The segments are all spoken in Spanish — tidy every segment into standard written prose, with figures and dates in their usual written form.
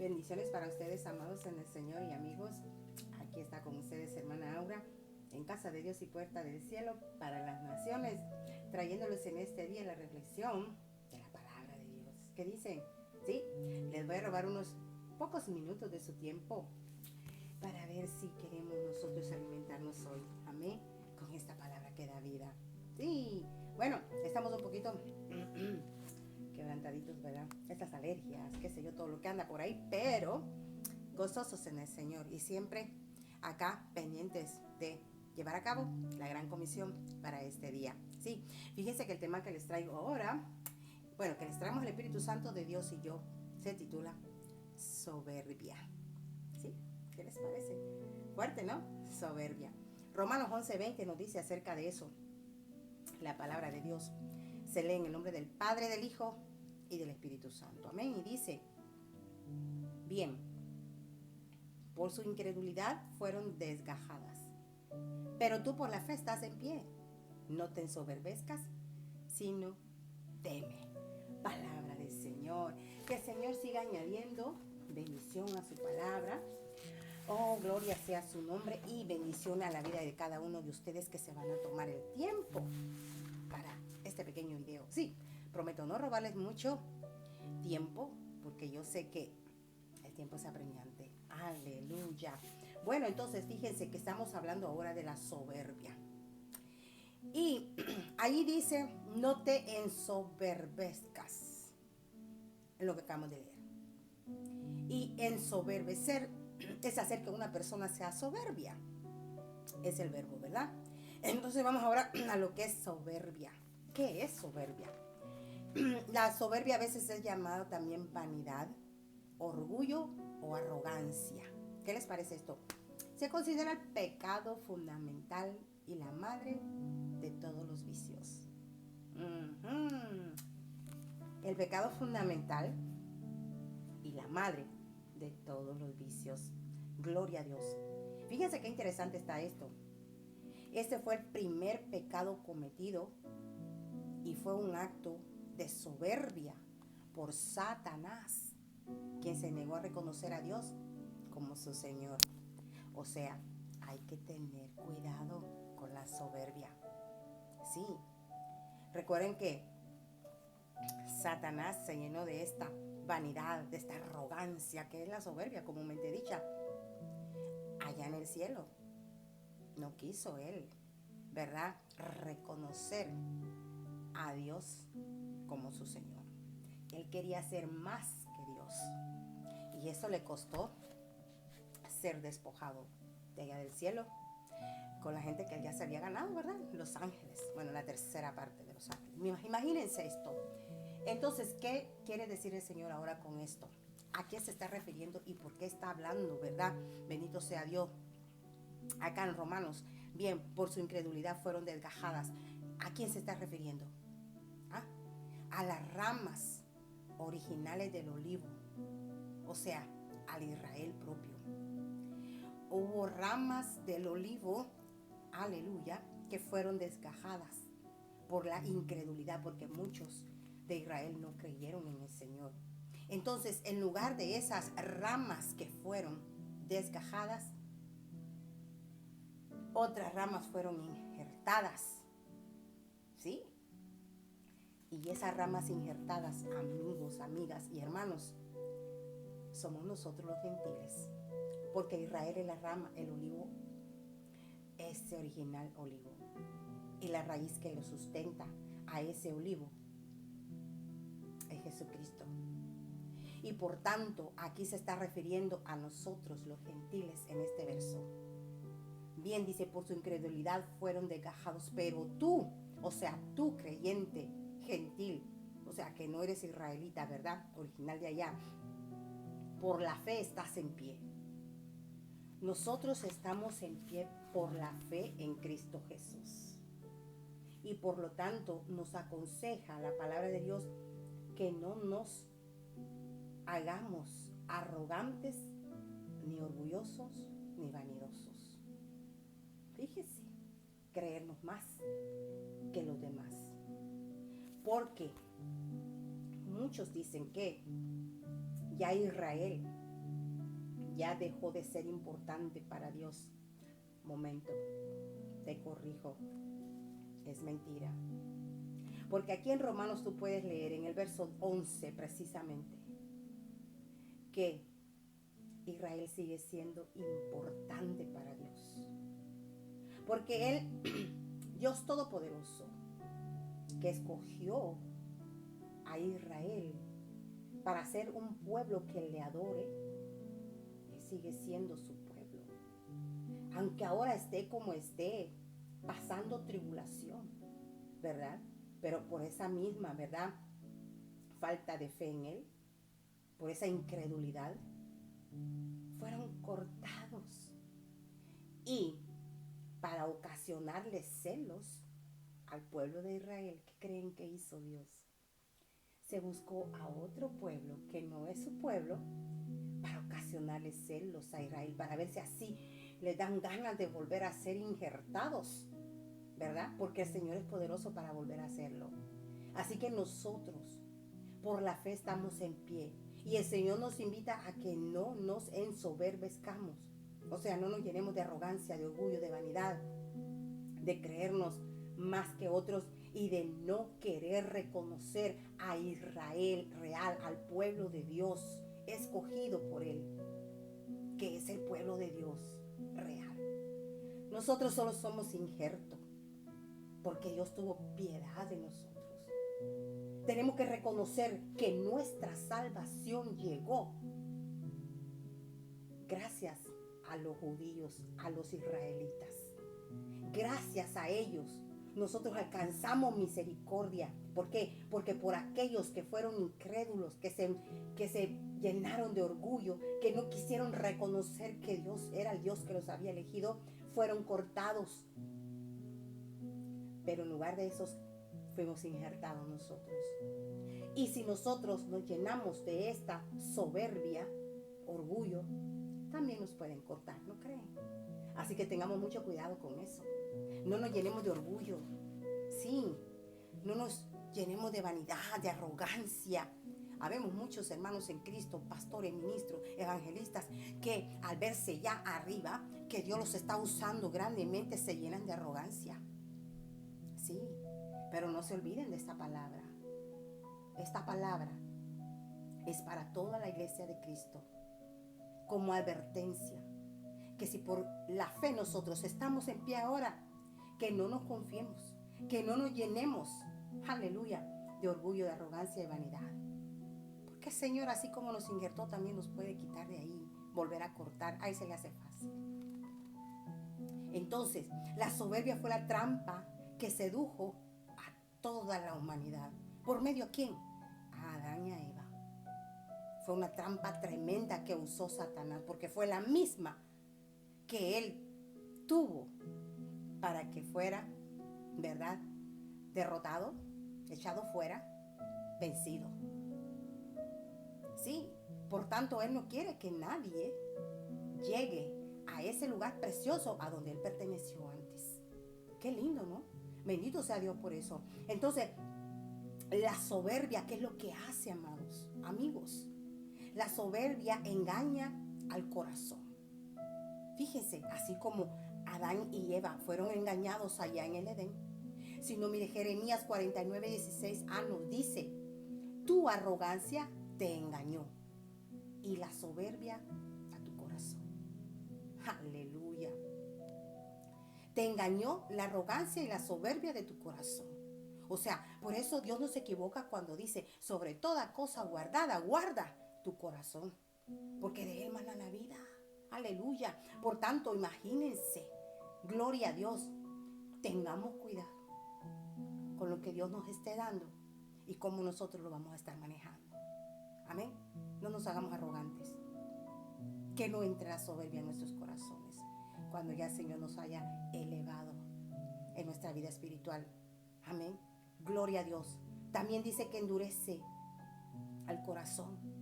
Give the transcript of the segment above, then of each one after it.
Bendiciones para ustedes, amados en el Señor y amigos. Aquí está con ustedes hermana Aura, en Casa de Dios y Puerta del Cielo para las Naciones, trayéndoles en este día la reflexión de la palabra de Dios. ¿Qué dicen? Sí, les voy a robar unos pocos minutos de su tiempo para ver si queremos nosotros alimentarnos hoy. Amén. Con esta palabra que da vida. Sí, bueno, estamos un poquito quebrantaditos, ¿verdad? Estas alergias, qué sé yo, todo lo que anda por ahí, pero gozosos en el Señor y siempre acá pendientes de llevar a cabo la gran comisión para este día. Sí, fíjense que el tema que les traigo ahora, bueno, que les traemos el Espíritu Santo de Dios y yo, se titula soberbia. ¿Sí? ¿Qué les parece? Fuerte, ¿no? Soberbia. Romanos 11:20 nos dice acerca de eso. La palabra de Dios se lee en el nombre del Padre, del Hijo y del Espíritu Santo. Amén. Y dice, bien, por su incredulidad fueron desgajadas, pero tú por la fe estás en pie. No te ensoberbezcas, sino teme. Palabra del Señor. Que el Señor siga añadiendo bendición a su palabra. Oh, gloria sea su nombre y bendición a la vida de cada uno de ustedes que se van a tomar el tiempo para este pequeño video. Sí, prometo no robarles mucho tiempo porque yo sé que el tiempo es apremiante. Aleluya. Bueno, entonces fíjense que estamos hablando ahora de la soberbia. Y ahí dice, no te ensoberbezcas, en lo que acabamos de leer. Y ensoberbecer es hacer que una persona sea soberbia. Es el verbo, ¿verdad? Entonces vamos ahora a lo que es soberbia. ¿Qué es soberbia? La soberbia a veces es llamada también vanidad, orgullo o arrogancia. ¿Qué les parece esto? Se considera el pecado fundamental y la madre de todos los vicios. El pecado fundamental y la madre de todos los vicios. Gloria a Dios. Fíjense qué interesante está esto. Este fue el primer pecado cometido y fue un acto de soberbia por Satanás, quien se negó a reconocer a Dios como su Señor. O sea, hay que tener cuidado con la soberbia. Sí, recuerden que Satanás se llenó de esta vanidad, de esta arrogancia que es la soberbia, comúnmente dicha, allá en el cielo. No quiso él, ¿verdad?, reconocer a Dios como su Señor. Él quería ser más que Dios. Y eso le costó ser despojado de allá del cielo con la gente que él ya se había ganado, ¿verdad? Los ángeles. Bueno, la tercera parte de los ángeles. Imagínense esto. Entonces, ¿qué quiere decir el Señor ahora con esto? ¿A qué se está refiriendo y por qué está hablando, verdad? Bendito sea Dios. Acá en Romanos, bien, por su incredulidad fueron desgajadas. ¿A quién se está refiriendo? ¿Ah? A las ramas originales del olivo, o sea, al Israel propio. Hubo ramas del olivo, aleluya, que fueron desgajadas por la incredulidad, porque muchos de Israel no creyeron en el Señor. Entonces, en lugar de esas ramas que fueron desgajadas, otras ramas fueron injertadas. ¿Sí? Y esas ramas injertadas, amigos, amigas y hermanos, somos nosotros los gentiles. Porque Israel es la rama, el olivo, ese original olivo. Y la raíz que lo sustenta a ese olivo es Jesucristo. Y por tanto, aquí se está refiriendo a nosotros los gentiles en este verso. Bien, dice, por su incredulidad fueron desgajados, pero tú, o sea, tú creyente, gentil, o sea, que no eres israelita, ¿verdad?, original de allá, por la fe estás en pie. Nosotros estamos en pie por la fe en Cristo Jesús. Y por lo tanto nos aconseja la palabra de Dios que no nos hagamos arrogantes, ni orgullosos, ni vanidosos. Fíjese, creernos más que los demás. Porque muchos dicen que ya Israel ya dejó de ser importante para Dios. Momento, te corrijo, es mentira. Porque aquí en Romanos tú puedes leer en el verso 11 precisamente que Israel sigue siendo importante para Dios. Porque Él, Dios Todopoderoso, que escogió a Israel para ser un pueblo que le adore, Él sigue siendo su pueblo. Aunque ahora esté como esté, pasando tribulación, ¿verdad? Pero por esa misma, ¿verdad?, falta de fe en Él, por esa incredulidad, fueron cortados. Y para ocasionarles celos al pueblo de Israel, ¿qué creen que hizo Dios? Se buscó a otro pueblo que no es su pueblo para ocasionarles celos a Israel, para ver si así les dan ganas de volver a ser injertados, ¿verdad? Porque el Señor es poderoso para volver a hacerlo. Así que nosotros, por la fe, estamos en pie. Y el Señor nos invita a que no nos ensoberbezcamos. O sea, no nos llenemos de arrogancia, de orgullo, de vanidad, de creernos más que otros y de no querer reconocer a Israel real, al pueblo de Dios, escogido por Él, que es el pueblo de Dios real. Nosotros solo somos injerto, porque Dios tuvo piedad de nosotros. Tenemos que reconocer que nuestra salvación llegó gracias a los judíos, a los israelitas. Gracias a ellos nosotros alcanzamos misericordia. ¿Por qué? Porque por aquellos que fueron incrédulos, que se llenaron de orgullo, que no quisieron reconocer que Dios era el Dios que los había elegido, fueron cortados. Pero en lugar de esos, fuimos injertados nosotros. Y si nosotros nos llenamos de esta soberbia, orgullo, también nos pueden cortar, ¿no creen? Así que tengamos mucho cuidado con eso. No nos llenemos de orgullo. Sí, no nos llenemos de vanidad, de arrogancia. Habemos muchos hermanos en Cristo, pastores, ministros, evangelistas, que al verse ya arriba, que Dios los está usando grandemente, se llenan de arrogancia. Sí, pero no se olviden de esta palabra. Esta palabra es para toda la iglesia de Cristo, como advertencia, que si por la fe nosotros estamos en pie ahora, que no nos confiemos, que no nos llenemos, aleluya, de orgullo, de arrogancia y vanidad. Porque el Señor, así como nos injertó, también nos puede quitar de ahí, volver a cortar. Ahí se le hace fácil. Entonces, la soberbia fue la trampa que sedujo a toda la humanidad. ¿Por medio a quién? A Adán y a Eva. Fue una trampa tremenda que usó Satanás, porque fue la misma que él tuvo para que fuera, ¿verdad?, derrotado, echado fuera, vencido. Sí, por tanto, él no quiere que nadie llegue a ese lugar precioso a donde él perteneció antes. Qué lindo, ¿no? Bendito sea Dios por eso. Entonces, la soberbia, ¿qué es lo que hace, amados, amigos? La soberbia engaña al corazón. Fíjense, así como Adán y Eva fueron engañados allá en el Edén. Si no, mire, Jeremías 49:16 nos dice: tu arrogancia te engañó y la soberbia a tu corazón. Aleluya. Te engañó la arrogancia y la soberbia de tu corazón. O sea, por eso Dios no se equivoca cuando dice: sobre toda cosa guardada, guarda tu corazón, porque de él mana la vida. Aleluya. Por tanto, imagínense, gloria a Dios, tengamos cuidado con lo que Dios nos esté dando y cómo nosotros lo vamos a estar manejando. Amén. No nos hagamos arrogantes. Que no entre la soberbia en nuestros corazones cuando ya el Señor nos haya elevado en nuestra vida espiritual. Amén. Gloria a Dios. También dice que endurece al corazón.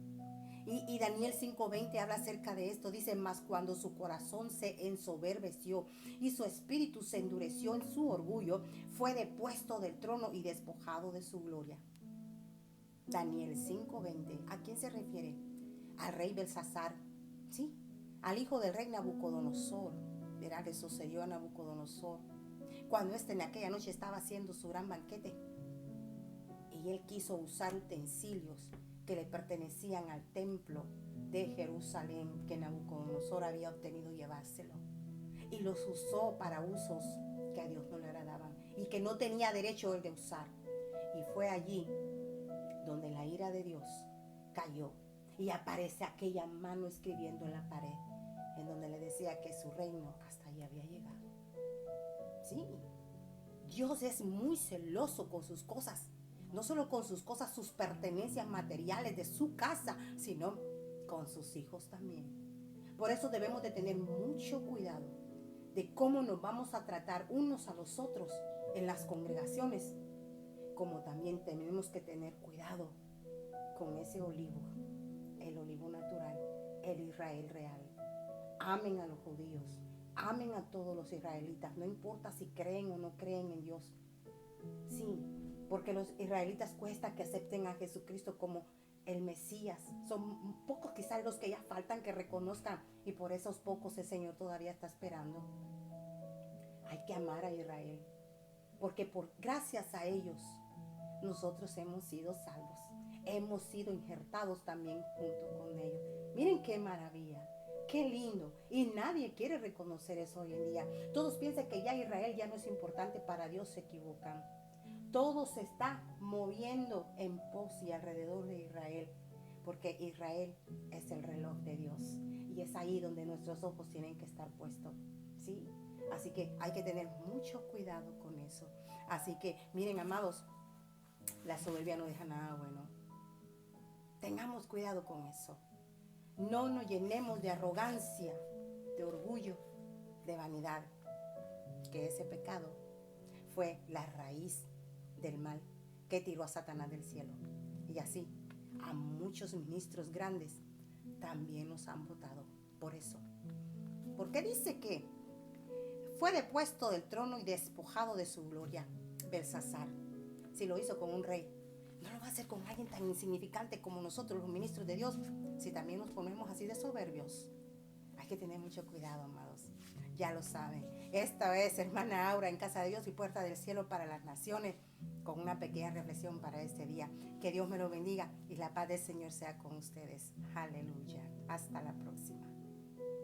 Y Daniel 5:20 habla acerca de esto. Dice: mas cuando su corazón se ensoberbeció y su espíritu se endureció en su orgullo, fue depuesto del trono y despojado de su gloria. Daniel 5:20. ¿A quién se refiere? Al rey Belsasar. Sí, al hijo del rey Nabucodonosor. Verá, le sucedió a Nabucodonosor cuando en aquella noche estaba haciendo su gran banquete. Y él quiso usar utensilios que le pertenecían al templo de Jerusalén que Nabucodonosor había obtenido llevárselo. Y los usó para usos que a Dios no le agradaban y que no tenía derecho él de usar. Y fue allí donde la ira de Dios cayó y aparece aquella mano escribiendo en la pared, en donde le decía que su reino hasta allí había llegado. Sí, Dios es muy celoso con sus cosas, no solo con sus cosas, sus pertenencias materiales de su casa, sino con sus hijos también. Por eso debemos de tener mucho cuidado de cómo nos vamos a tratar unos a los otros en las congregaciones, como también tenemos que tener cuidado con ese olivo, el olivo natural, el Israel real. Amen a los judíos, amen a todos los israelitas, no importa si creen o no creen en Dios. Sí, porque los israelitas cuesta que acepten a Jesucristo como el Mesías. Son pocos quizás los que ya faltan que reconozcan, y por esos pocos el Señor todavía está esperando. Hay que amar a Israel, porque gracias a ellos nosotros hemos sido salvos, hemos sido injertados también junto con ellos. Miren qué maravilla, qué lindo, y nadie quiere reconocer eso hoy en día. Todos piensan que ya Israel ya no es importante para Dios, se equivocan. Todo se está moviendo en pos y alrededor de Israel, porque Israel es el reloj de Dios y es ahí donde nuestros ojos tienen que estar puestos, ¿sí? Así que hay que tener mucho cuidado con eso. Así que miren, amados, la soberbia no deja nada bueno. Tengamos cuidado con eso. No nos llenemos de arrogancia, de orgullo, de vanidad, que ese pecado fue la raíz del mal que tiró a Satanás del cielo. Y así a muchos ministros grandes también nos han votado por eso. Porque dice que fue depuesto del trono y despojado de su gloria Belsasar. Si lo hizo con un rey, no lo va a hacer con alguien tan insignificante como nosotros, los ministros de Dios, si también nos ponemos así de soberbios. Hay que tener mucho cuidado, amados. Ya lo saben. Esta es Hermana Aura en Casa de Dios y Puerta del Cielo para las Naciones, con una pequeña reflexión para este día. Que Dios me lo bendiga y la paz del Señor sea con ustedes. Aleluya. Hasta la próxima.